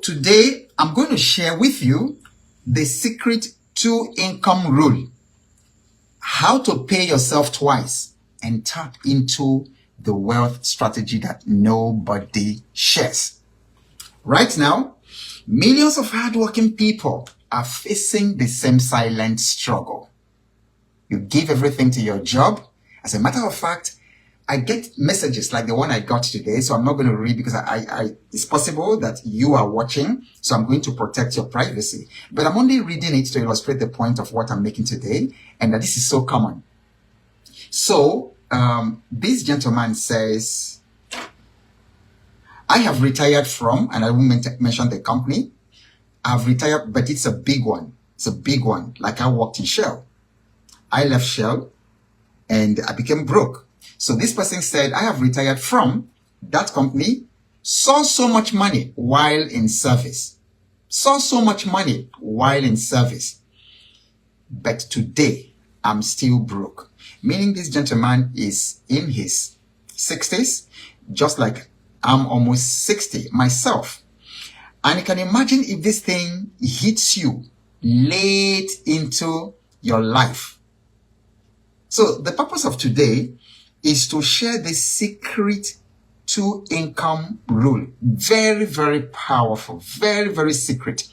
Today, I'm going to share with you the secret two income rule, how to pay yourself twice and tap into the wealth strategy that nobody shares. Right now, millions of hardworking people are facing the same silent struggle. You give everything to your job. As a matter of fact, I get messages like the one I got today, so I'm not going to read because it's possible that you are watching, so I'm going to protect your privacy. But I'm only reading it to illustrate the point of what I'm making today, and that this is so common. So, this gentleman says, I have retired from, and I won't mention the company. I've retired, but it's a big one. It's a big one. Like I worked in Shell. I left Shell and I became broke. So this person said, I have retired from that company, saw so much money while in service. Saw so much money while in service. But today, I'm still broke. Meaning this gentleman is in his 60s, just like I'm almost 60 myself. And you can imagine if this thing hits you late into your life. So the purpose of today is to share the secret two income rule. Very, very powerful. Very, very secret.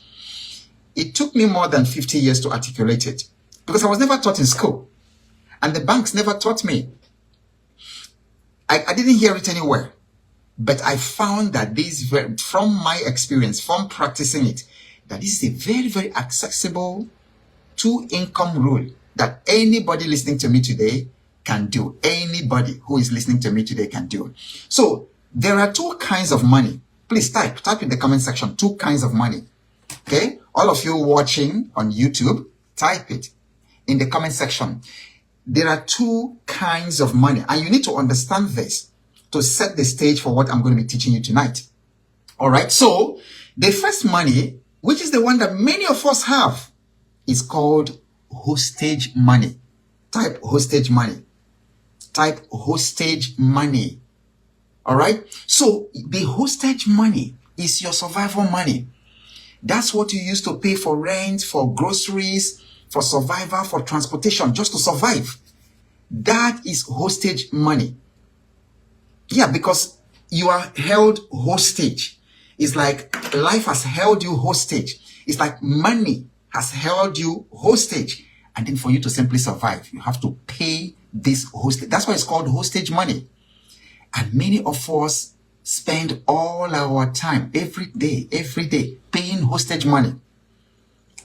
It took me more than 50 years to articulate it because I was never taught in school. And the banks never taught me. I didn't hear it anywhere. But I found that this, from my experience, from practicing it, that this is a very, very accessible two income rule that anybody listening to me today can do. Anybody who is listening to me today can do. So there are two kinds of money. Please type in the comment section, two kinds of money. Okay. All of you watching on YouTube, type it in the comment section. There are two kinds of money, and you need to understand this to set the stage for what I'm going to be teaching you tonight. All right. So the first money, which is the one that many of us have, is called hostage money. Type hostage money. Type hostage money. All right. So the hostage money is your survival money. That's what you use to pay for rent, for groceries, for survival, for transportation, just to survive. That is hostage money. Yeah, because you are held hostage. It's like life has held you hostage. It's like money has held you hostage. And then for you to simply survive, you have to pay this hostage. That's why it's called hostage money. And many of us spend all our time, every day, paying hostage money.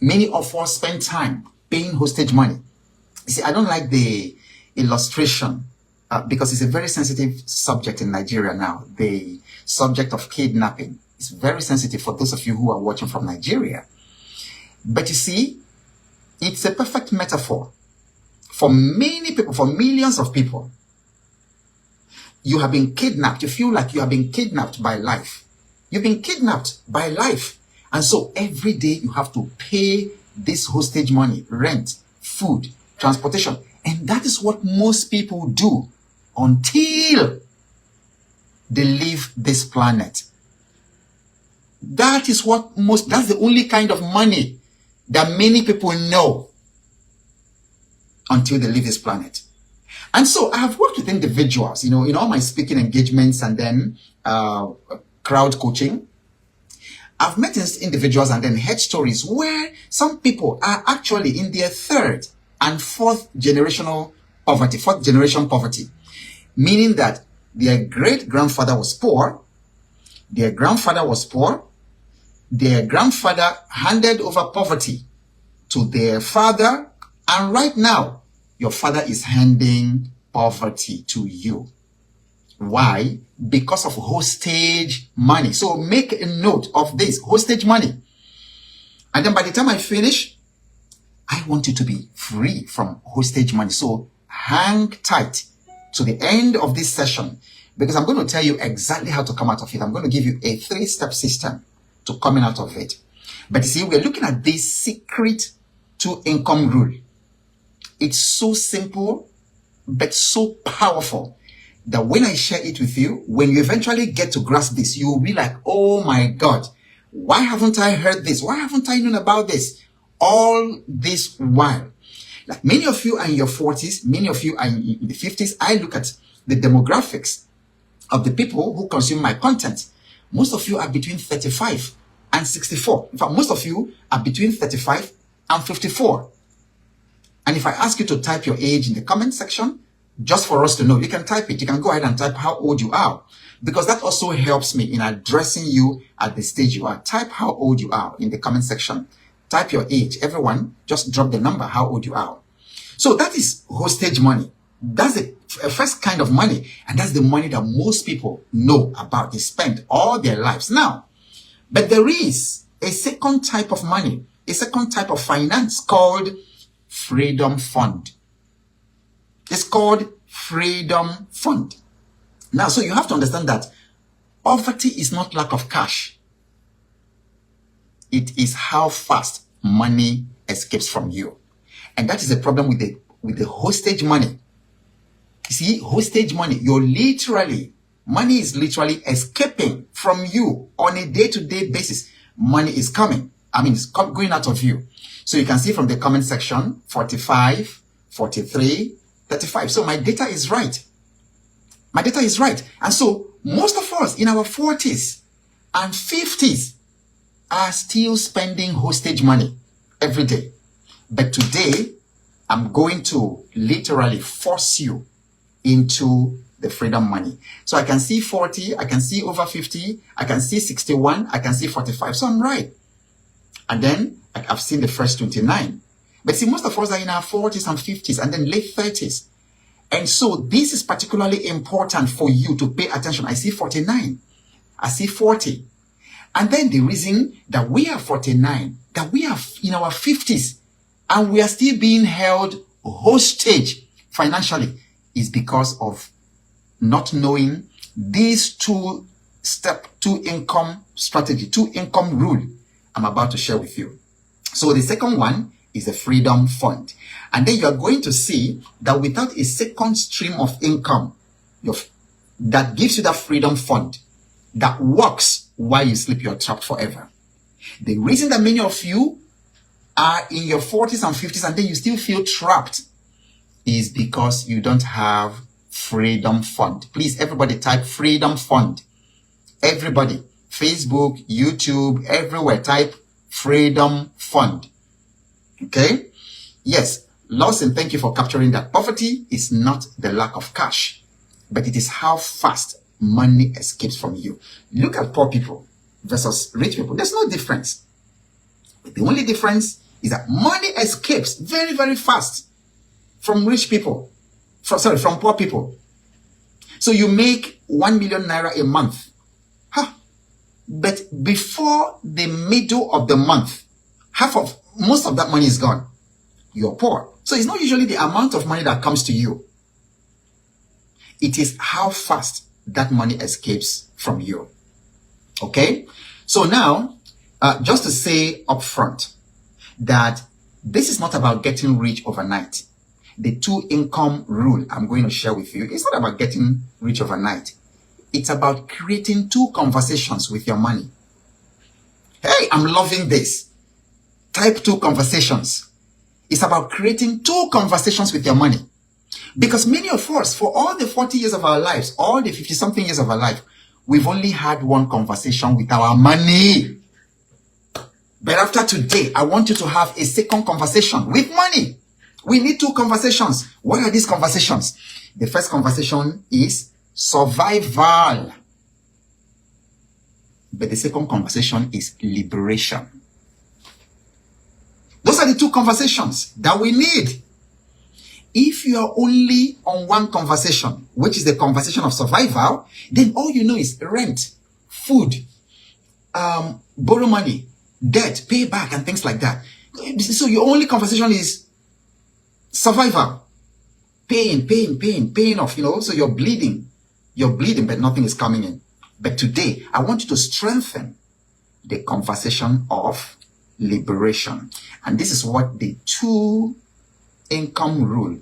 Many of us spend time paying hostage money. You see, I don't like the illustration because it's a very sensitive subject in Nigeria now. The subject of kidnapping is very sensitive for those of you who are watching from Nigeria. But you see, it's a perfect metaphor for many people, for millions of people. You have been kidnapped. You feel like you have been kidnapped by life. You've been kidnapped by life. And so every day you have to pay this hostage money, rent, food, transportation. And that is what most people do until they leave this planet. That's the only kind of money that many people know until they leave this planet. And so I have worked with individuals, in all my speaking engagements and then crowd coaching. I've met individuals and then heard stories where some people are actually in their third and fourth generation poverty, meaning that their great-grandfather was poor, their grandfather was poor, their grandfather handed over poverty to their father, and right now, your father is handing poverty to you. Why? Because of hostage money. So make a note of this, hostage money. And then by the time I finish, I want you to be free from hostage money. So hang tight to the end of this session because I'm going to tell you exactly how to come out of it. I'm going to give you a 3-step system to coming out of it. But you see, we're looking at this secret two income rule. It's so simple, but so powerful that when I share it with you, when you eventually get to grasp this, you will be like, oh my God, Why haven't I heard this? Why haven't I known about this? All this while. Like many of you are in your 40s, many of you are in the 50s. I look at the demographics of the people who consume my content. Most of you are between 35 and 64. In fact, most of you are between 35 and 54. And if I ask you to type your age in the comment section, just for us to know, you can type it. You can go ahead and type how old you are, because that also helps me in addressing you at the stage you are. Type how old you are in the comment section. Type your age. Everyone, just drop the number, how old you are. So that is hostage money. That's the first kind of money. And that's the money that most people know about. They spend all their lives. Now, but there is a second type of money, a second type of finance called Freedom Fund. It's called Freedom Fund. Now, so you have to understand that poverty is not lack of cash. It is how fast money escapes from you. And that is the problem with the hostage money. You see, hostage money, money is literally escaping from you on a day-to-day basis. Money is coming. It's going out of you. So you can see from the comment section, 45, 43, 35. So my data is right. My data is right. And so most of us in our 40s and 50s are still spending hostage money every day. But today, I'm going to literally force you into the freedom money. So I can see 40, I can see over 50, I can see 61, I can see 45. So I'm right. And then I've seen the first 29. But see, most of us are in our 40s and 50s and then late 30s. And so this is particularly important for you to pay attention. I see 49. I see 40. And then the reason that we are 49, that we are in our 50s, and we are still being held hostage financially is because of not knowing these two income strategy, 2 income rule I'm about to share with you. So the second one is a freedom fund. And then you are going to see that without a second stream of income that gives you that freedom fund that works while you sleep, you're trapped forever. The reason that many of you are in your 40s and 50s and then you still feel trapped is because you don't have freedom fund. Please, everybody type freedom fund. Everybody, Facebook, YouTube, everywhere, type freedom fund. Okay? Yes, Lawson, thank you for capturing that. Poverty is not the lack of cash, but it is how fast money escapes from you. Look at poor people versus rich people. There's no difference. The only difference is that money escapes very, very fast from rich people. From poor people. So you make 1 million naira a month. But before the middle of the month, most of that money is gone. You're poor. So it's not usually the amount of money that comes to you. It is how fast that money escapes from you. Okay? So now, just to say upfront that this is not about getting rich overnight. The 2 income rule I'm going to share with you, it's not about getting rich overnight. It's about creating 2 conversations with your money. Hey, I'm loving this. Type 2 conversations. It's about creating 2 conversations with your money. Because many of us, for all the 40 years of our lives, all the 50-something years of our life, we've only had 1 conversation with our money. But after today, I want you to have a second conversation with money. We need 2 conversations. What are these conversations? The first conversation is survival. But the second conversation is liberation. Those are the 2 conversations that we need. If you are only on 1 conversation, which is the conversation of survival, then all you know is rent, food, borrow money, debt, pay back, and things like that. So your only conversation is survival. Pain off, so you're bleeding, but nothing is coming in. But today, I want you to strengthen the conversation of liberation. And this is what the 2 income rule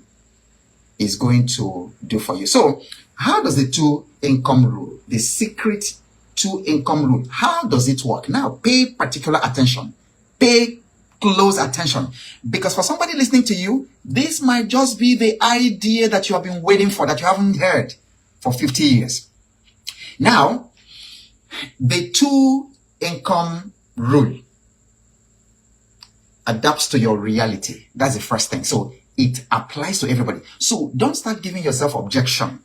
is going to do for you. So how does the 2 income rule, the secret two income rule. How does it work? Now, pay particular attention. Pay close attention. Because for somebody listening to you, this might just be the idea that you have been waiting for, that you haven't heard for 50 years. Now, the two income rule adapts to your reality. That's the first thing. So it applies to everybody. So don't start giving yourself objection.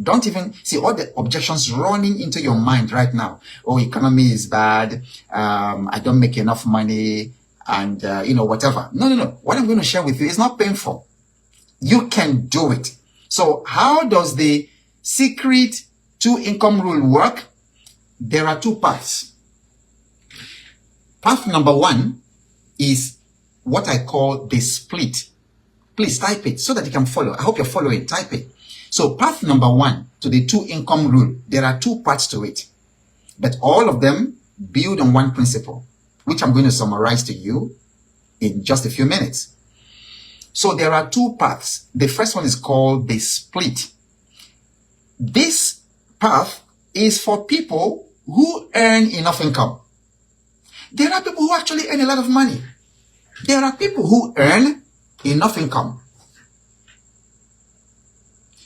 Don't even see all the objections running into your mind right now. Oh, economy is bad. I don't make enough money, and whatever. No. What I'm going to share with you is not painful. You can do it. So how does the secret two income rule work? There are two paths. Path number one is what I call the split. Please type it so that you can follow. I hope you're following. Type it. So path number one to the two income rule, there are two parts to it, but all of them build on one principle, which I'm going to summarize to you in just a few minutes. So there are two paths. The first one is called the split. This path is for people who earn enough income. There are people who actually earn a lot of money. There are people who earn enough income.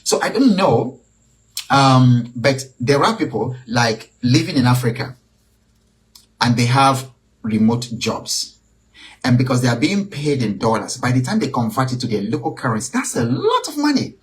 So I don't know, but there are people like living in Africa and they have remote jobs. And because they are being paid in dollars, by the time they convert it to their local currency, that's a lot of money.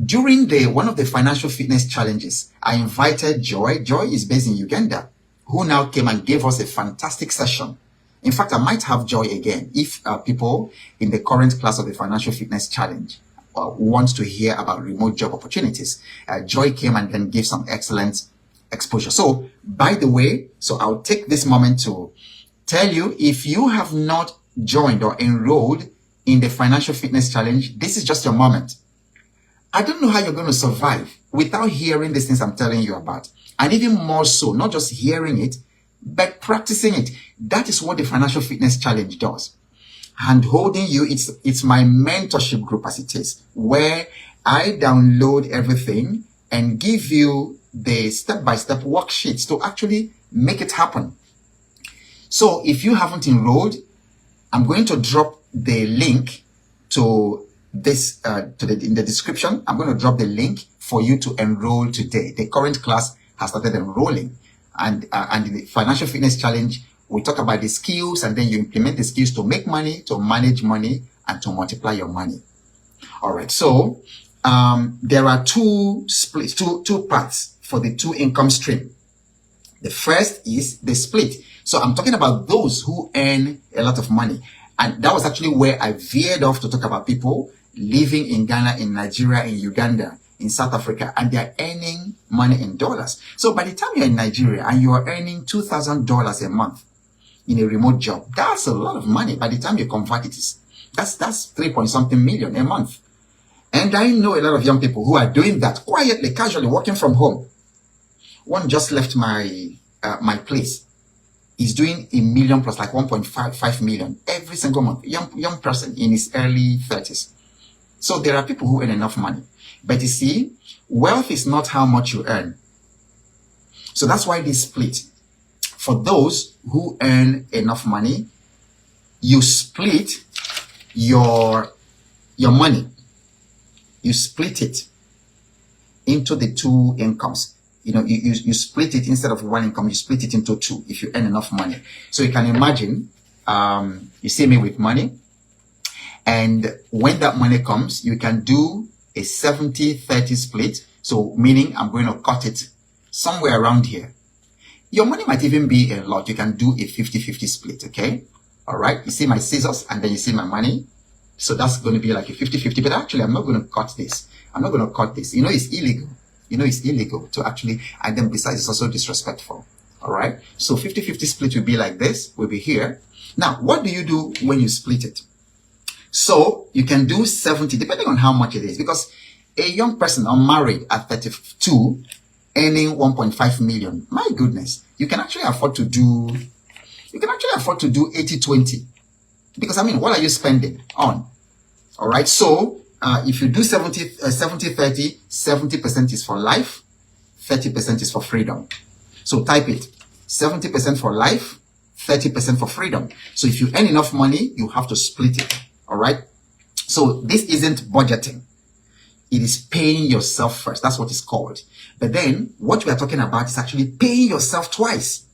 During one of the financial fitness challenges, I invited Joy. Joy is based in Uganda, who now came and gave us a fantastic session. In fact, I might have Joy again if people in the current class of the financial fitness challenge want to hear about remote job opportunities. Joy came and then gave some excellent exposure. So, by the way, I'll take this moment to tell you, if you have not joined or enrolled in the financial fitness challenge, this is just your moment. I don't know how you're going to survive without hearing these things I'm telling you about. And even more so, not just hearing it, but practicing it. That is what the financial fitness challenge does. And holding you, it's my mentorship group, as it is, where I download everything and give you the step-by-step worksheets to actually make it happen. So if you haven't enrolled, I'm going to drop the link to this in the description. I'm going to drop the link for you to enroll today. The current class has started enrolling, and the financial fitness challenge, we talk about the skills, and then you implement the skills to make money, to manage money, and to multiply your money. All right. So there are two splits, two parts for the two income stream. The first is the split. So I'm talking about those who earn a lot of money. And that was actually where I veered off to talk about people living in Ghana, in Nigeria, in Uganda, in South Africa, and they're earning money in dollars. So by the time you're in Nigeria and you are earning $2,000 a month in a remote job, that's a lot of money. By the time you convert it, that's 3-point-something million a month. And I know a lot of young people who are doing that quietly, casually, working from home. One just left my place. He's doing $1 million plus, like 1.5 million every single month. Young person in his early 30s. So there are people who earn enough money. But you see, wealth is not how much you earn. So that's why they split. For those who earn enough money, you split your money. You split it into the two incomes. You split it. Instead of one income, you split it into two if you earn enough money. So you can imagine, you see me with money. And when that money comes, you can do a 70-30 split. So meaning I'm going to cut it somewhere around here. Your money might even be a lot. You can do a 50-50 split, okay? All right. You see my scissors and then you see my money. So that's going to be like a 50-50. But actually, I'm not going to cut this. I'm not going to cut this. It's illegal. It's illegal to actually, and then besides, it's also disrespectful. All right. So 50-50 split will be like this. Will be here. Now, what do you do when you split it? So you can do 70, depending on how much it is, because a young person unmarried at 32, earning 1.5 million, my goodness, you can actually afford to do 80-20. Because what are you spending on? All right. So if you do 70-30, 70% is for life, 30% is for freedom. So type it. 70% for life, 30% for freedom. So if you earn enough money, you have to split it. All right. So this isn't budgeting. It is paying yourself first. That's what it's called. But then what we are talking about is actually paying yourself twice.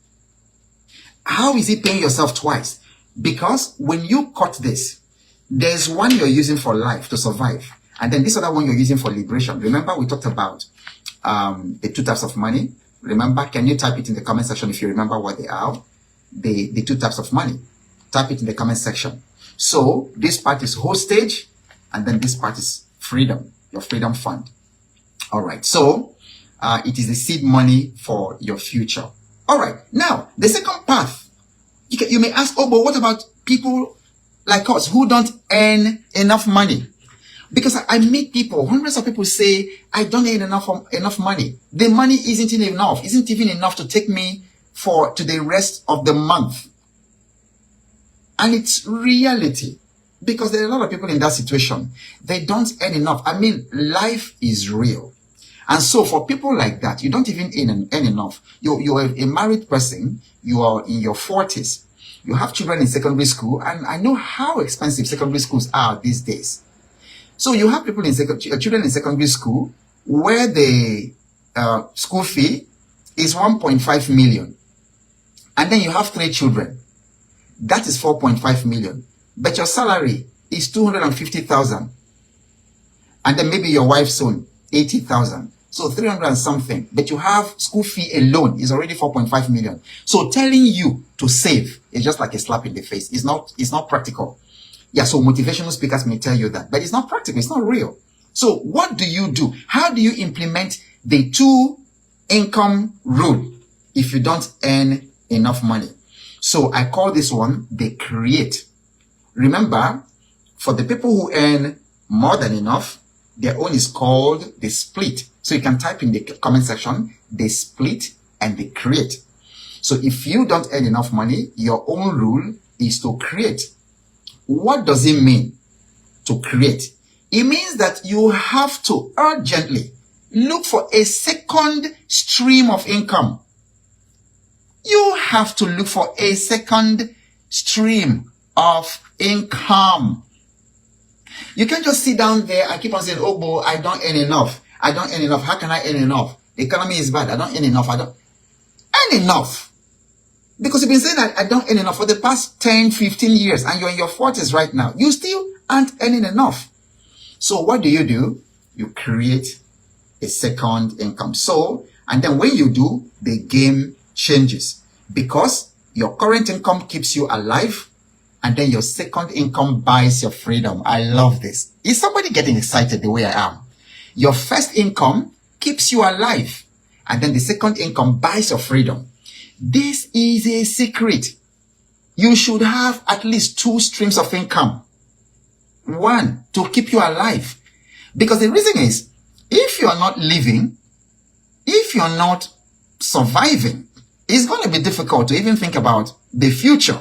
How is it paying yourself twice? Because when you cut this, there's one you're using for life to survive. And then this other one you're using for liberation. Remember we talked about the two types of money. Remember, can you type it in the comment section if you remember what they are? The two types of money. Type it in the comment section. So this part is hostage, and then this part is freedom, your freedom fund. All right. So it is the seed money for your future. All right. Now, the second path, you may ask, oh, but what about people like us who don't earn enough money? Because I meet people, hundreds of people say, I don't earn enough money. The money isn't even enough to take me to the rest of the month. And it's reality, because there are a lot of people in that situation. They don't earn enough. I mean, life is real. And so for people like that, you don't even earn enough. You're a married person. You are in your 40s. You have children in secondary school. And I know how expensive secondary schools are these days. So you have people children in secondary school where the school fee is 1.5 million. And then you have 3 children. That is 4.5 million. But your salary is 250,000. And then maybe your wife's own, 80,000. So 300 and something. But you have school fee alone is already 4.5 million. So telling you to save is just like a slap in the face. It's not practical. Yeah, so motivational speakers may tell you that, but it's not practical. It's not real. So what do you do? How do you implement the 2 income rule if you don't earn enough money? So I call this one the create. Remember, for the people who earn more than enough, their own is called the split. So you can type in the comment section, the split and the create. So if you don't earn enough money, your own rule is to create. What does it mean to create? It means that you have to urgently look for a second stream of income. You have to look for a second stream of income. You can't just sit down there and keep on saying, oh, boy, I don't earn enough. I don't earn enough. How can I earn enough? The economy is bad. I don't earn enough. I don't earn enough. Because you've been saying that I don't earn enough for the past 10, 15 years, and you're in your 40s right now. You still aren't earning enough. So what do? You create a second income. So, and then when you do, the game changes, because your current income keeps you alive, and then your second income buys your freedom. I love this. Is somebody getting excited the way I am? Your first income keeps you alive, and then the second income buys your freedom. This is a secret. You should have at least 2 streams of income. One, to keep you alive. Because the reason is, if you're not living, if you're not surviving, it's going to be difficult to even think about the future.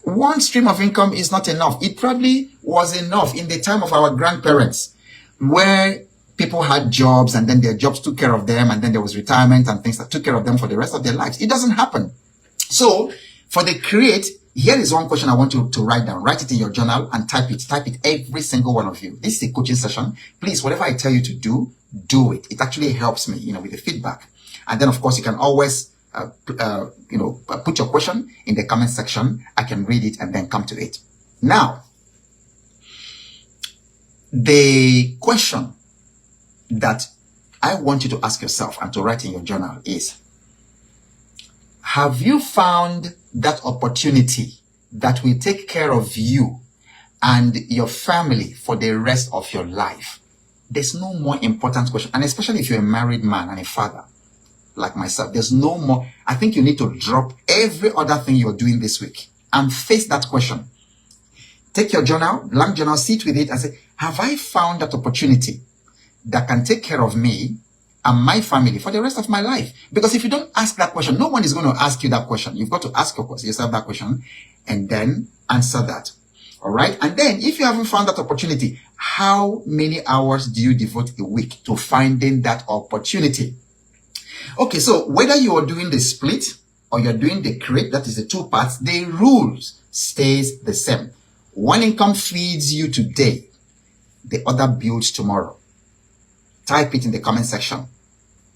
1 stream of income is not enough. It probably was enough in the time of our grandparents, where people had jobs and then their jobs took care of them, and then there was retirement and things that took care of them for the rest of their lives. It doesn't happen. So for the create, here is one question I want you to write down. Write it in your journal and type it. Type it, every single one of you. This is a coaching session. Please, whatever I tell you to do, do it. It actually helps me, with the feedback. And then, of course, you can always, put your question in the comment section. I can read it and then come to it. Now, the question that I want you to ask yourself and to write in your journal is, have you found that opportunity that will take care of you and your family for the rest of your life? There's no more important question. And especially if you're a married man and a father like myself, there's no more. I think you need to drop every other thing you're doing this week and face that question. Take your journal, blank journal, sit with it and say, have I found that opportunity that can take care of me and my family for the rest of my life? Because if you don't ask that question, no one is going to ask you that question. You've got to ask yourself that question and then answer that. All right. And then if you haven't found that opportunity, how many hours do you devote a week to finding that opportunity? Okay, so whether you are doing the split or you're doing the create, that is the two parts, the rules stays the same. One income feeds you today, the other builds tomorrow. Type it in the comment section.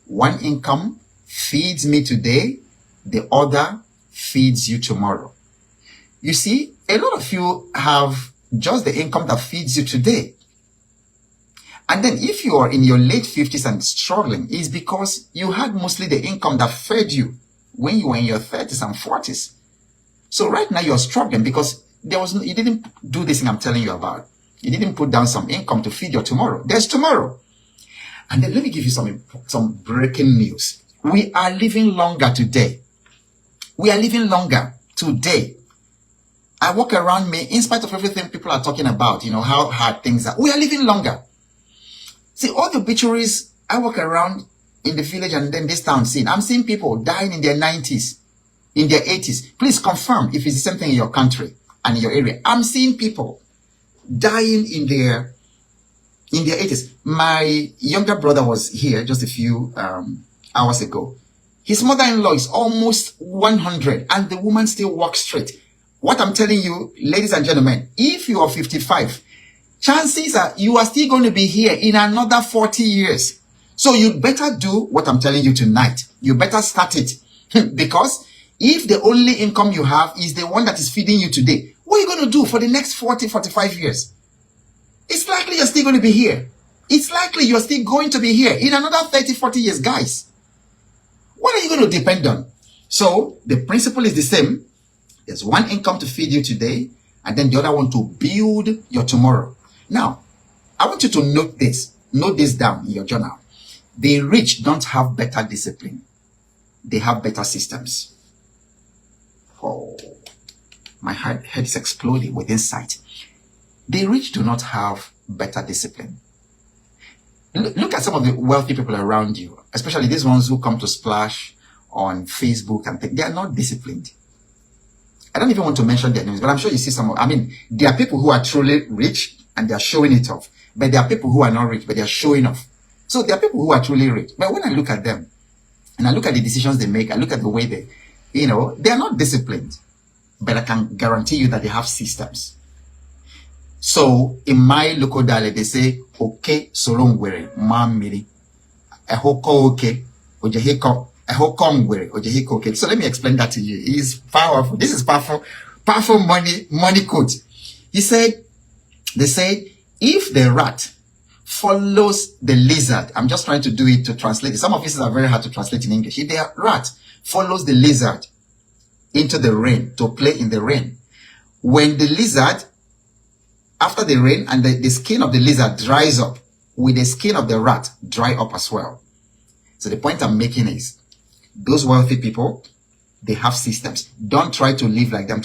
One income feeds me today, the other feeds you tomorrow. You see, a lot of you have just the income that feeds you today. And then if you are in your late 50s and struggling, it's because you had mostly the income that fed you when you were in your 30s and 40s. So right now you're struggling because you didn't do this thing I'm telling you about. You didn't put down some income to feed your tomorrow. There's tomorrow. And then let me give you some breaking news. We are living longer today. We are living longer today. I walk around me, in spite of everything people are talking about, how hard things are. We are living longer. See, all the obituaries, I walk around in the village and then this town scene. I'm seeing people dying in their 90s, in their 80s. Please confirm if it's the same thing in your country and in your area. I'm seeing people dying in their 80s. My younger brother was here just a few hours ago. His mother-in-law is almost 100 and the woman still walks straight. What I'm telling you, ladies and gentlemen, if you are 55, chances are you are still going to be here in another 40 years. So you better do what I'm telling you tonight. You better start it. Because if the only income you have is the one that is feeding you today, what are you going to do for the next 40, 45 years? It's likely you're still going to be here. It's likely you're still going to be here in another 30, 40 years, guys. What are you going to depend on? So the principle is the same. There's one income to feed you today, and then the other one to build your tomorrow. Now, I want you to note this. Note this down in your journal. The rich don't have better discipline. They have better systems. Oh, my head is exploding with insight. The rich do not have better discipline. Look at some of the wealthy people around you, especially these ones who come to splash on Facebook and they are not disciplined. I don't even want to mention their names, but I'm sure you see some. There are people who are truly rich and they are showing it off. But there are people who are not rich, but they are showing off. So there are people who are truly rich. But when I look at them and I look at the decisions they make, I look at the way they are not disciplined. But I can guarantee you that they have systems. So in my local dialect, they say, okay, sorongwere, mamiri, ehoko okay, ojehiko. Okay. So let me explain that to you. It's powerful. This is powerful money quote. They said, if the rat follows the lizard, I'm just trying to do it to translate it. Some of these are very hard to translate in English. If the rat follows the lizard into the rain to play in the rain, when the lizard, after the rain and the skin of the lizard dries up, will the skin of the rat dry up as well? So the point I'm making is, those wealthy people, they have systems. Don't try to live like them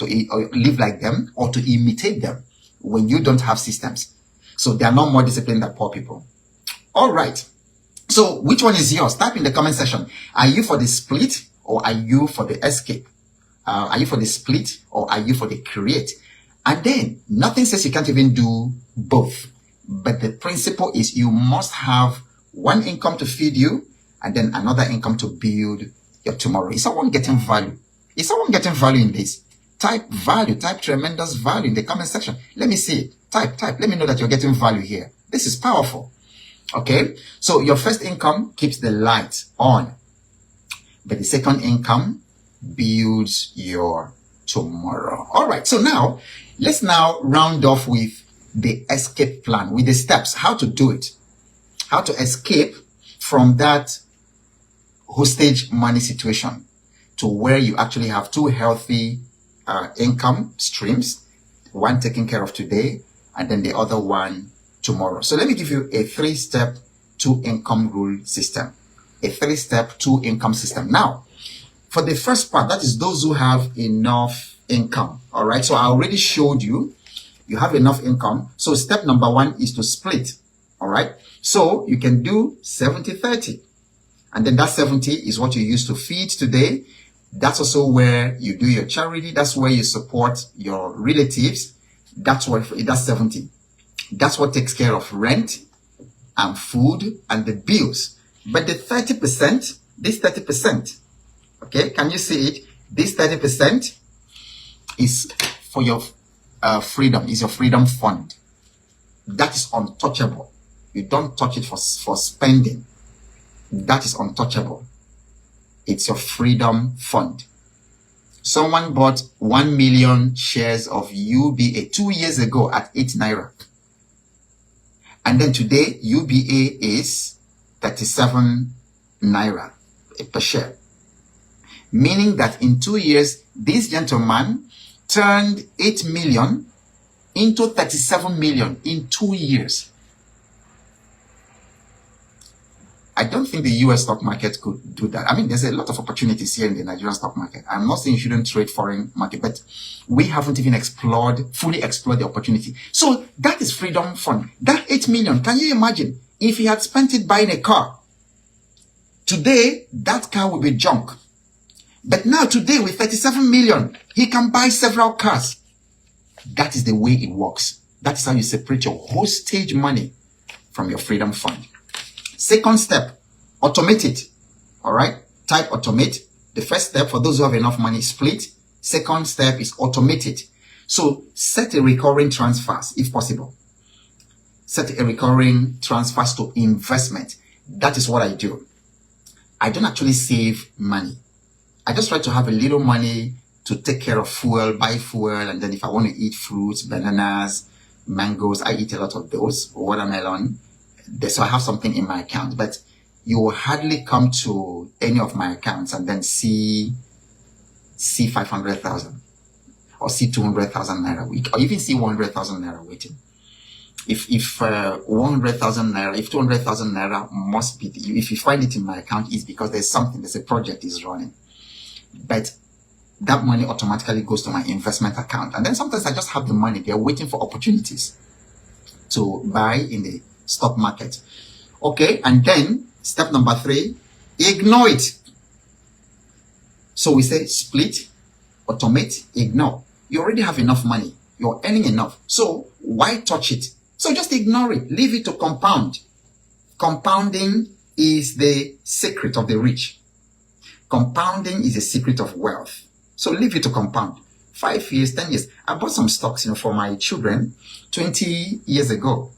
or to imitate them when you don't have systems. So they are not more disciplined than poor people. All right. So which one is yours? Type in the comment section. Are you for the split or are you for the escape? Are you for the split or are you for the create? And then nothing says you can't even do both. But the principle is you must have one income to feed you and then another income to build your tomorrow. Is someone getting value? Is someone getting value in this? Type value, type tremendous value in the comment section. Let me see it. Type. Let me know that you're getting value here. This is powerful. Okay. So your first income keeps the light on, but the second income builds your tomorrow. All right. So now let's round off with the escape plan, with the steps, how to do it, how to escape from that hostage money situation to where you actually have two healthy income streams, one taken care of today and then the other one tomorrow. So let me give you a 3-step 2-income rule system, a 3-step 2-income system. Now, for the first part, that is those who have enough income. All right. So I already showed you have enough income. So step number 1 is to split. All right. So you can do 70-30. And then that 70 is what you use to feed today. That's also where you do your charity. That's where you support your relatives. That's 70. That's what takes care of rent and food and the bills. But the 30% This 30%, okay, can you see it? This 30% is for your freedom, is your freedom fund. That is untouchable. You don't touch it for spending. That is untouchable. It's your freedom fund. Someone bought 1 million shares of UBA 2 years ago at 8 naira. And then today, UBA is 37 naira per share. Meaning that in 2 years, this gentleman turned 8 million into 37 million in 2 years. I don't think the US stock market could do that. I mean, there's a lot of opportunities here in the Nigerian stock market. I'm not saying you shouldn't trade foreign market, but we haven't even fully explored the opportunity. So that is freedom fund. That 8 million, can you imagine if he had spent it buying a car? Today, that car will be junk. But now today with 37 million, he can buy several cars. That is the way it works. That's how you separate your hostage money from your freedom fund. Second step, automate it. All right. Type automate. The first step, for those who have enough money, split. Second step is automate it. So set a recurring transfers if possible. Set a recurring transfers to investment. That is what I do. I don't actually save money. I just try to have a little money to take care of fuel, buy fuel, and then if I want to eat fruits, bananas, mangoes, I eat a lot of those, watermelon. So I have something in my account, but you will hardly come to any of my accounts and then see 500,000 or see 200,000 naira week, or even see 100,000 naira waiting. If 100,000 naira, if 200,000 naira must be, if you find it in my account, it's because there's a project is running. But that money automatically goes to my investment account. And then sometimes I just have the money. They're waiting for opportunities to buy in the stock market. Okay. And then step number 3, ignore it. So we say split, automate, ignore. You already have enough money. You're earning enough. So why touch it? So just ignore it. Leave it to compound. Compounding is the secret of the rich. Compounding is a secret of wealth. So leave it to compound. 5 years, 10 years. I bought some stocks, for my children 20 years ago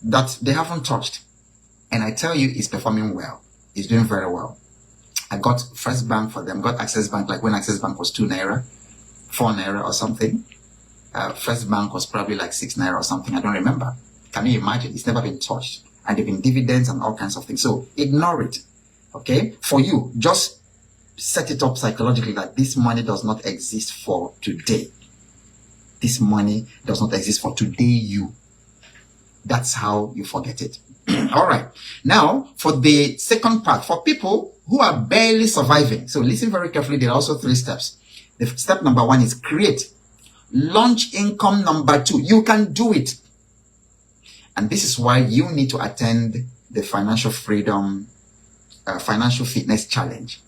that they haven't touched. And I tell you, it's performing well. It's doing very well. I got First Bank for them, got Access Bank, like when Access Bank was 2 naira, 4 naira or something. First Bank was probably like 6 naira or something. I don't remember. Can you imagine? It's never been touched. And they've been dividends and all kinds of things. So ignore it. Okay? For you, just set it up psychologically that this money does not exist for today. This money does not exist for today you. That's how you forget it. All right. Now, for the second part, for people who are barely surviving. So listen very carefully. There are also 3 steps. The step number 1 is create. Launch income number 2. You can do it. And this is why you need to attend the Financial Freedom, Financial Fitness Challenge.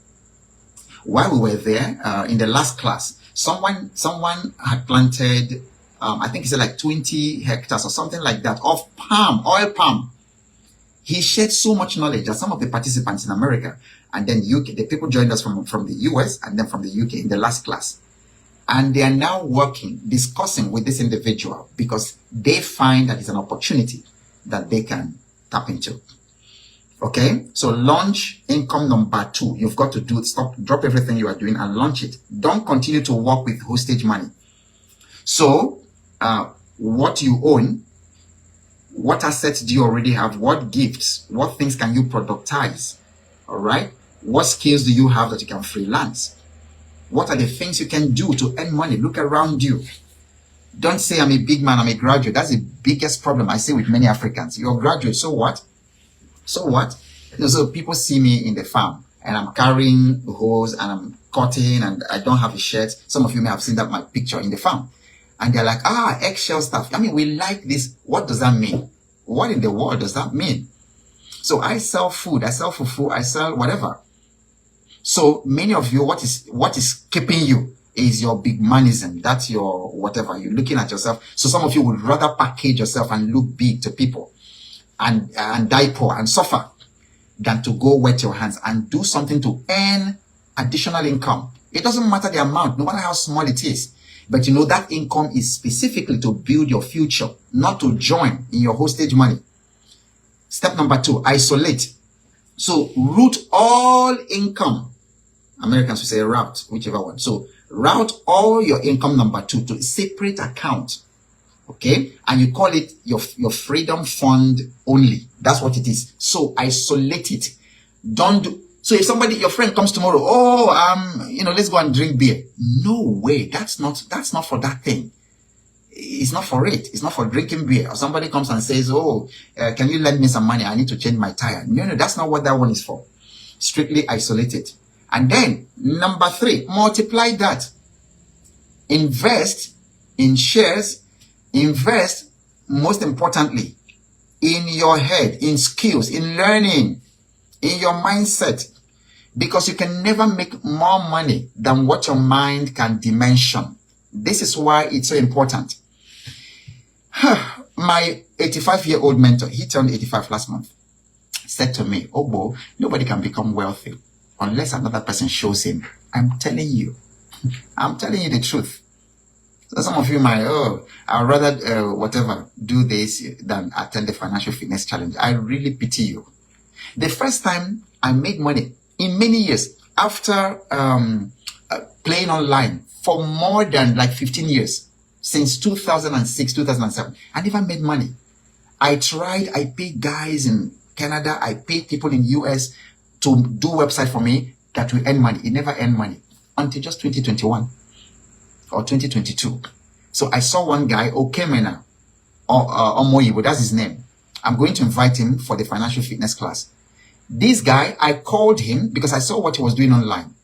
While we were there, in the last class, someone had planted, I think he said like 20 hectares or something like that of oil palm. He shared so much knowledge that some of the participants in America and then UK, the people joined us from the US and then from the UK in the last class. And they are now discussing with this individual because they find that it's an opportunity that they can tap into. Okay, so launch income number 2. You've got to drop everything you are doing and launch it. Don't continue to work with hostage money. So, what you own, what assets do you already have? What gifts? What things can you productize? All right. What skills do you have that you can freelance? What are the things you can do to earn money? Look around you. Don't say, I'm a big man, I'm a graduate. That's the biggest problem I see with many Africans. You're a graduate, so what? So what? So people see me in the farm and I'm carrying the hose and I'm cutting and I don't have a shirt. Some of you may have seen that my picture in the farm. And they're like, eggshell stuff. I mean, we like this. What does that mean? What in the world does that mean? So I sell food, I sell fufu, I sell whatever. So many of you, what is keeping you is your big manism. That's your whatever. You're looking at yourself. So some of you would rather package yourself and look big to people and die poor and suffer. than to go wet your hands and do something to earn additional income. It doesn't matter the amount, no matter how small it is. But you know that income is specifically to build your future, not to join in your hostage money. Step number 2, isolate. So route all income. Americans will say route, whichever one. So route all your income, number 2, to a separate account. Okay, and you call it your freedom fund only. That's what it is. So isolate it. Don't do. So if somebody, your friend comes tomorrow, let's go and drink beer. No way. That's not for that thing. It's not for it. It's not for drinking beer. Or somebody comes and says, can you lend me some money? I need to change my tire. No, that's not what that one is for. Strictly isolate it. And then number 3, multiply that. Invest in shares. Invest, most importantly, in your head, in skills, in learning, in your mindset. Because you can never make more money than what your mind can dimension. This is why it's so important. My 85-year-old mentor, he turned 85 last month, said to me, Ogbo, nobody can become wealthy unless another person shows him. I'm telling you the truth. So some of you might, I'd rather, do this than attend the Financial Fitness Challenge. I really pity you. The first time I made money in many years after playing online for more than 15 years, since 2006, 2007, I never made money. I paid guys in Canada, I paid people in US to do website for me that will earn money. It never earned money until just 2021 or 2022. So I saw one guy, Okemena, Omoyibo, that's his name. I'm going to invite him for the financial fitness class. This guy, I called him because I saw what he was doing online.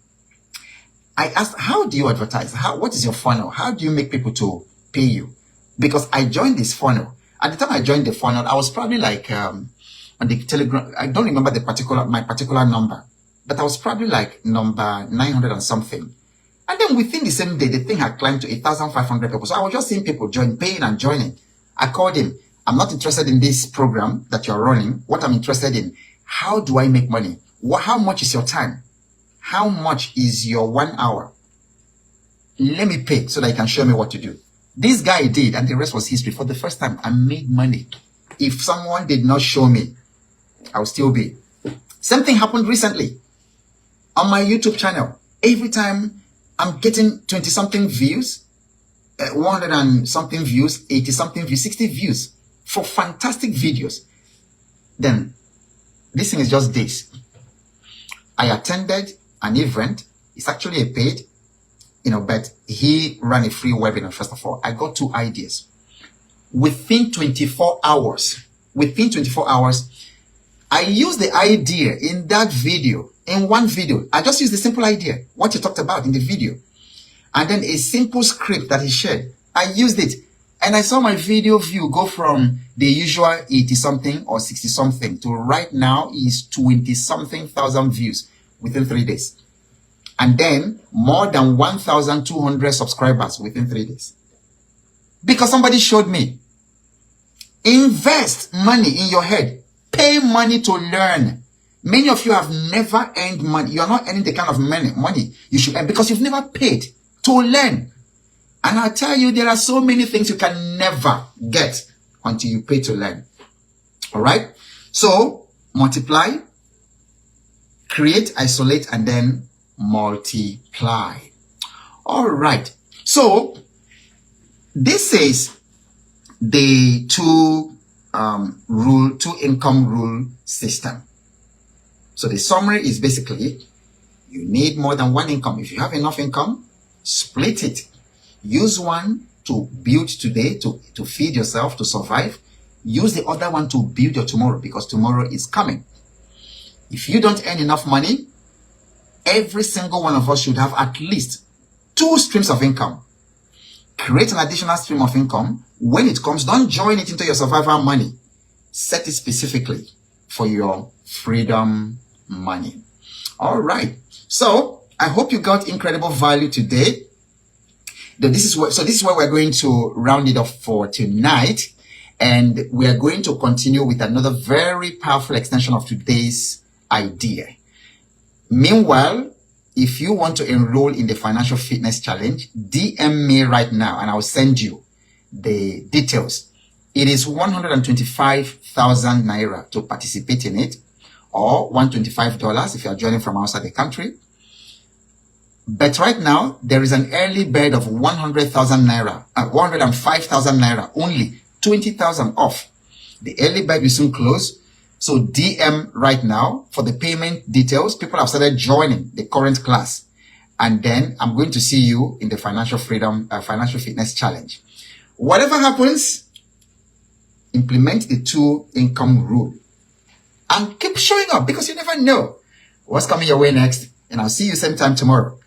I asked, how do you advertise? What is your funnel? How do you make people to pay you? Because I joined this funnel. At the time I joined the funnel, I was probably on the Telegram. I don't remember my particular number, but I was probably number 900 and something. And then within the same day, the thing had climbed to 1,500 people. So I was just seeing people paying and joining. I called him. I'm not interested in this program that you're running. What I'm interested in, how do I make money? How much is your time? How much is your 1 hour? Let me pay so that you can show me what to do. This guy did, and the rest was history. For the first time, I made money. If someone did not show me, I'll still be. Same thing happened recently on my YouTube channel. Every time I'm getting 20-something views, 100 and something views, 80-something views, 60 views for fantastic videos. Then this thing is just this. I attended an event. It's actually a paid, but he ran a free webinar. First of all, I got 2 ideas. Within 24 hours, I used the idea in that video, in one video. I just used the simple idea, what he talked about in the video. And then a simple script that he shared. I used it. And I saw my video view go from the usual 80-something or 60-something to right now is 20-something thousand views within 3 days. And then more than 1,200 subscribers within 3 days. Because somebody showed me. Invest money in your head. Pay money to learn. Many of you have never earned money. You are not earning the kind of money you should earn because you've never paid to learn. And I tell you, there are so many things you can never get until you pay to learn. All right? So, multiply, create, isolate, and then multiply. All right. So, this is the two income rule system. So the summary is basically, you need more than one income. If you have enough income, split it. Use one to build today, to feed yourself, to survive. Use the other one to build your tomorrow, because tomorrow is coming. If you don't earn enough money, every single one of us should have at least 2 streams of income. Create an additional stream of income. When it comes, don't join it into your survival money. Set it specifically for your freedom money. All right. So I hope you got incredible value today. This is where we're going to round it off for tonight. And we are going to continue with another very powerful extension of today's idea. Meanwhile, if you want to enroll in the Financial Fitness Challenge, DM me right now and I'll send you the details. It is 125,000 naira to participate in it, or $125 if you are joining from outside the country. But right now, there is an early bird of 100,000 naira, 105,000 naira, only 20,000 off. The early bird will soon close. So DM right now for the payment details. People have started joining the current class. And then I'm going to see you in the Financial Fitness Challenge. Whatever happens, implement the 2-income rule. And keep showing up because you never know what's coming your way next. And I'll see you same time tomorrow.